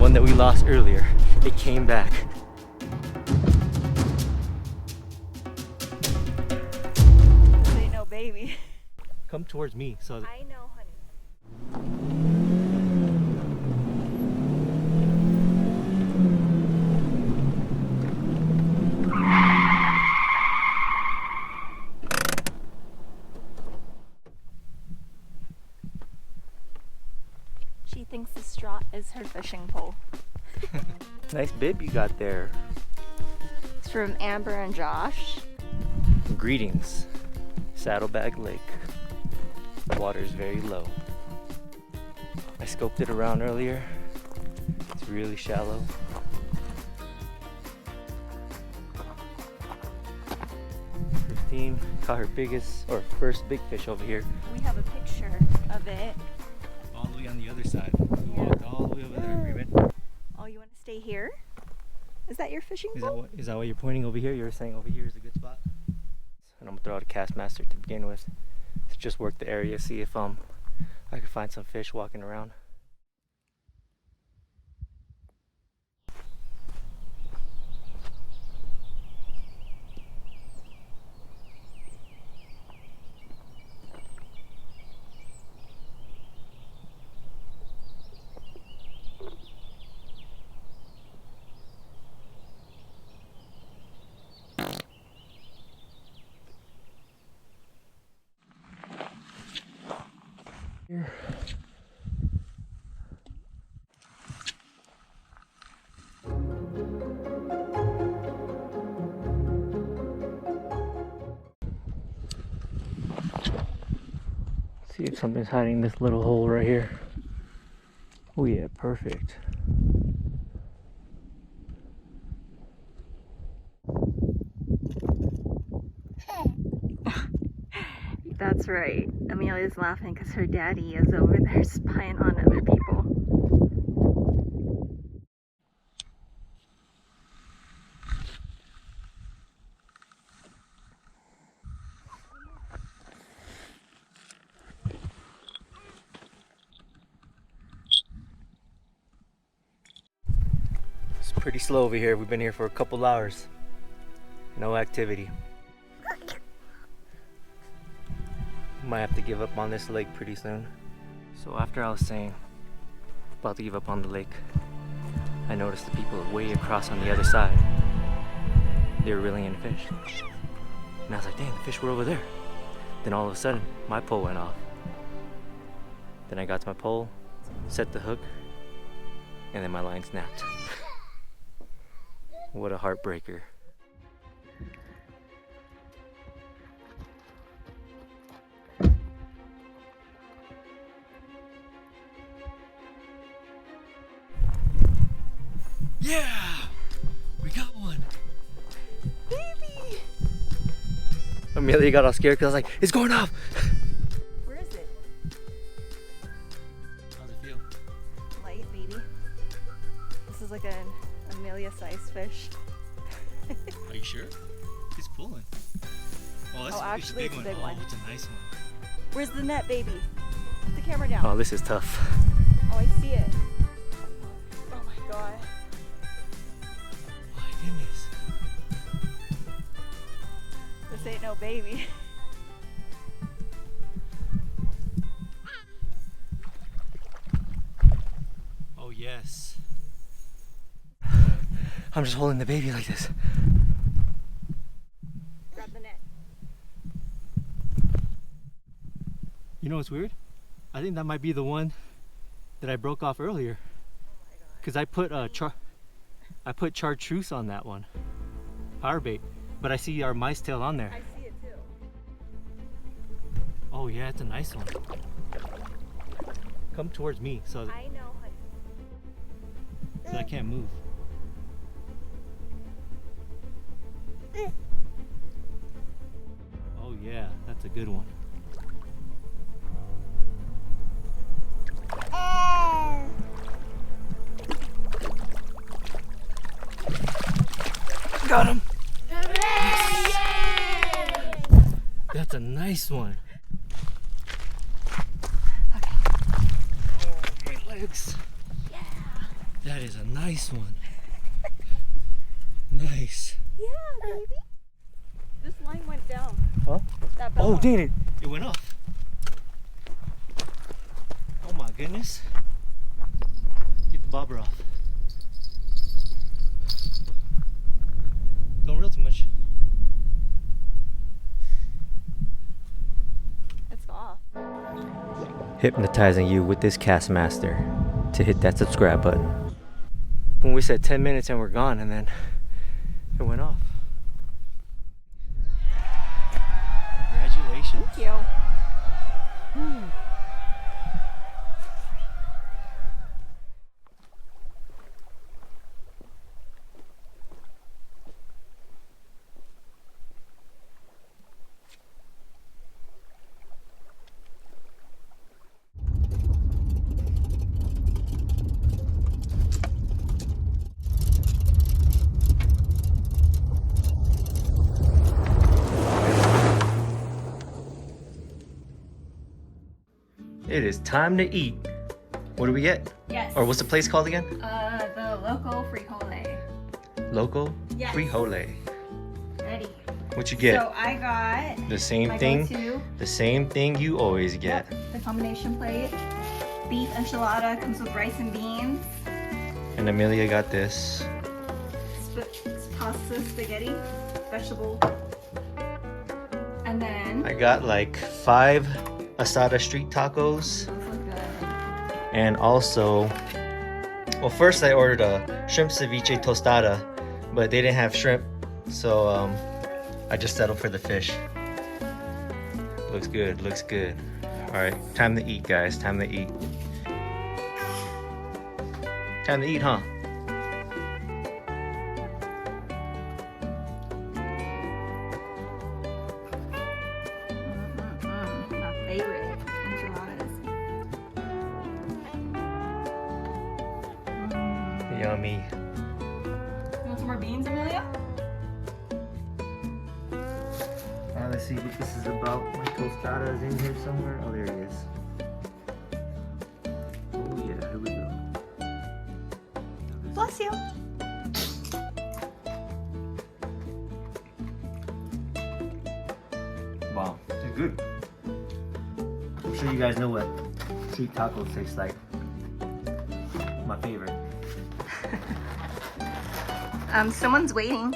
one that we lost earlier. It came back. This ain't no baby. Come towards me. So I know, honey. She thinks the straw is her fishing pole. nice bib you got there. It's from Amber and Josh. Greetings, Saddlebag Lake. The water is very low. I scoped it around earlier. It's really shallow. Christine caught her biggest or first big fish over here. We have a picture of it. All the way on the other side. Yeah. Walked all the way over there. Are you ready? Oh, you want to stay here? Is that your fishing pole? Is that what you're pointing over here? You were saying over here is a good spot? And I'm gonna throw out a cast master to begin with. To just work the area, see if I can find some fish walking around. Here. See if something's hiding in this little hole right here. Oh yeah, perfect. That's right. Amelia's laughing because her daddy is over there spying on other people. It's pretty slow over here. We've been here for a couple hours. No activity. Might have to give up on this lake pretty soon. So after I was saying about to give up on the lake, I noticed the people way across on the other side. They were reeling in fish. And I was like, dang, the fish were over there. Then all of a sudden, my pole went off. Then I got to my pole, set the hook, and then my line snapped. What a heartbreaker. Yeah! We got one! Baby! Amelia got all scared because I was like, it's going off! Where is it? How's it feel? Light, baby. This is like an Amelia-sized fish. Are you sure? He's pulling. Oh, that's actually, it's a big one. It's a nice one. Where's the net, baby? Put the camera down. Oh, this is tough. Oh, I see it. Oh my god. My goodness. This ain't no baby. Oh, yes. I'm just holding the baby like this. Grab the net. You know what's weird? I think that might be the one that I broke off earlier. Because I put chartreuse on that one. Power bait. But I see our mice tail on there. I see it too. Oh yeah, it's a nice one. Come towards me so I know, honey. I can't move. Oh yeah, that's a good one. Got him! Yes. That's a nice one. Okay. Oh, great legs. Yeah. That is a nice one. Nice. Yeah, baby. This line went down. Huh? That Oh, bell. dang it. It went off. Oh my goodness. Get the bobber off. Don't reel too much. It's off. Hypnotizing you with this cast master to hit that subscribe button. When we said 10 minutes and we're gone, and then it went off. Congratulations. Thank you. It is time to eat. What do we get? Yes. Or what's the place called again? The local frijole. Loco Yes. Frijole. Ready. What you get? So I got The same my thing. go-to. The same thing you always get. Yep, the combination plate. Beef enchilada comes with rice and beans. And Amelia got this. Pasta spaghetti, vegetable. And then I got like 5 asada street tacos. those look good. And also, well, first I ordered a shrimp ceviche tostada, but they didn't have shrimp, so I just settled for the fish. Looks good, looks good. All right, time to eat, guys. Time to eat. Time to eat, huh? My favorite enchiladas. Yummy. You want some more beans, Amelia? Let's see what this is about. My tostada is in here somewhere. Oh, there it is. Oh yeah, here we go. Bless you. Wow, they're good. I'm sure you guys know what street tacos taste like. My favorite. Someone's waiting.